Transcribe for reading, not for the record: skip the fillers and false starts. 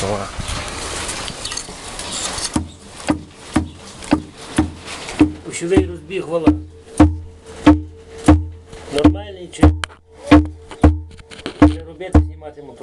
О. Кущовий розбіг вала. Нормальний чи робити, знімати мотор?